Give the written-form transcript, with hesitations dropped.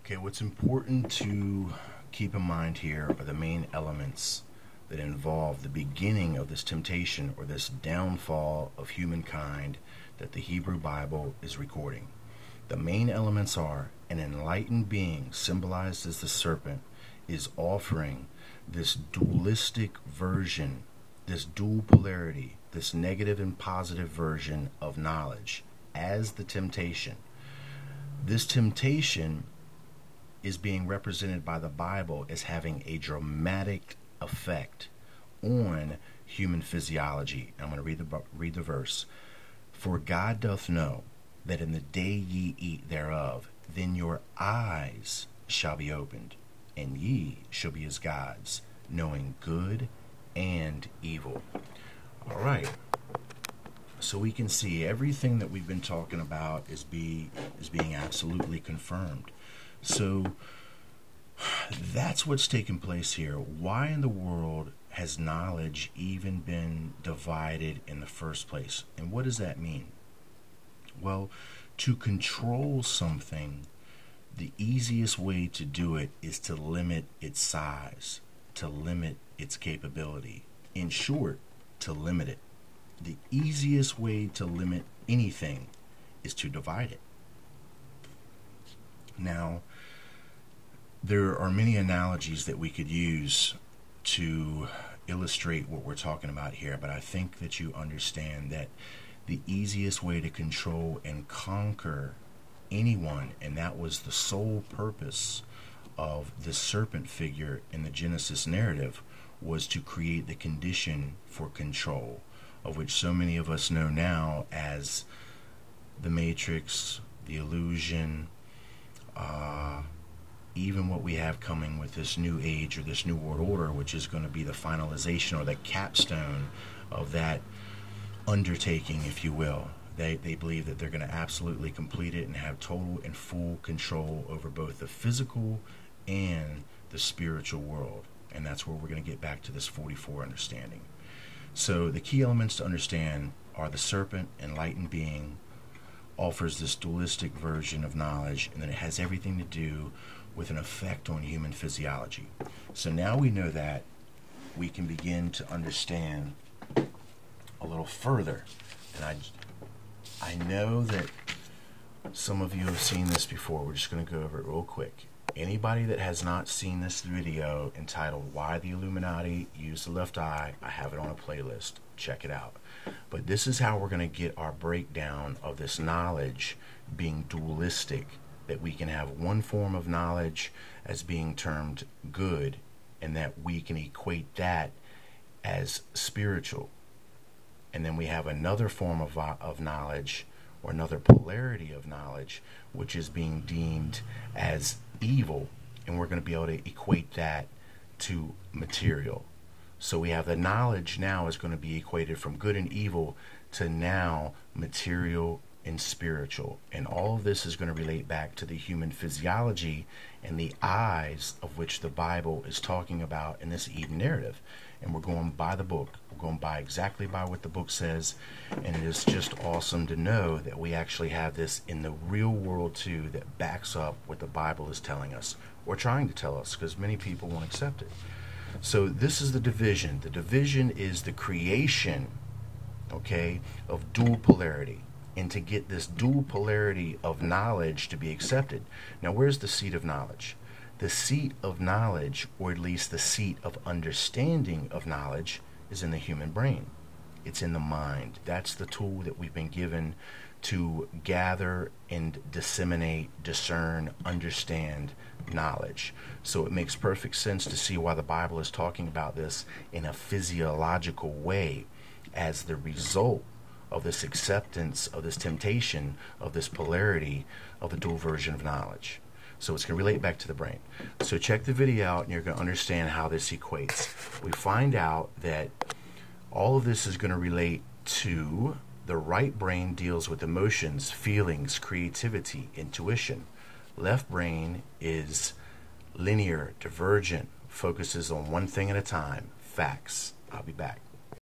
Okay, what's important to keep in mind here are the main elements that involve the beginning of this temptation or this downfall of humankind that the Hebrew Bible is recording. The main elements are an enlightened being, symbolized as the serpent, is offering this dualistic version, this dual polarity, this negative and positive version of knowledge as the temptation. This temptation is being represented by the Bible as having a dramatic effect on human physiology. I'm going to read the verse. For God doth know that in the day ye eat thereof, then your eyes shall be opened, and ye shall be as gods, knowing good and evil. All right. So we can see everything that we've been talking about is being absolutely confirmed. So that's what's taken place here. Why in the world has knowledge even been divided in the first place? And what does that mean? Well, to control something, the easiest way to do it is to limit its size, to limit its capability. In short, to limit it. The easiest way to limit anything is to divide it. Now, there are many analogies that we could use to illustrate what we're talking about here, but I think that you understand that the easiest way to control and conquer anyone, and that was the sole purpose of the serpent figure in the Genesis narrative, was to create the condition for control, of which so many of us know now as the Matrix, the illusion, even what we have coming with this new age or this new world order, which is going to be the finalization or the capstone of that undertaking, if you will. They believe that they're going to absolutely complete it and have total and full control over both the physical and the spiritual world. And that's where we're going to get back to this 44 understanding. So the key elements to understand are the serpent, enlightened being, offers this dualistic version of knowledge, and then it has everything to do with an effect on human physiology. So now we know that, we can begin to understand a little further. And I know that some of you have seen this before. We're just going to go over it real quick. Anybody that has not seen this video entitled Why the Illuminati Use the Left Eye, I have it on a playlist. Check it out. But this is how we're going to get our breakdown of this knowledge being dualistic, that we can have one form of knowledge as being termed good, and that we can equate that as spiritual. And then we have another form of knowledge, or another polarity of knowledge, which is being deemed as evil, and we're going to be able to equate that to material. So we have the knowledge now is going to be equated from good and evil to now material and spiritual. And all of this is going to relate back to the human physiology and the eyes of which the Bible is talking about in this Eden narrative. And we're going by the book. We're going by exactly by what the book says. And it is just awesome to know that we actually have this in the real world too, that backs up what the Bible is telling us, or trying to tell us, because many people won't accept it. So this is the division. The division is the creation, okay, of dual polarity. And to get this dual polarity of knowledge to be accepted. Now, where's the seat of knowledge? The seat of knowledge, or at least the seat of understanding of knowledge, is in the human brain. It's in the mind. That's the tool that we've been given to gather and disseminate, discern, understand knowledge. So it makes perfect sense to see why the Bible is talking about this in a physiological way as the result of this acceptance, of this temptation, of this polarity, of the dual version of knowledge. So it's going to relate back to the brain. So check the video out and you're going to understand how this equates. We find out that all of this is going to relate to the right brain deals with emotions, feelings, creativity, intuition. Left brain is linear, divergent, focuses on one thing at a time, facts. I'll be back.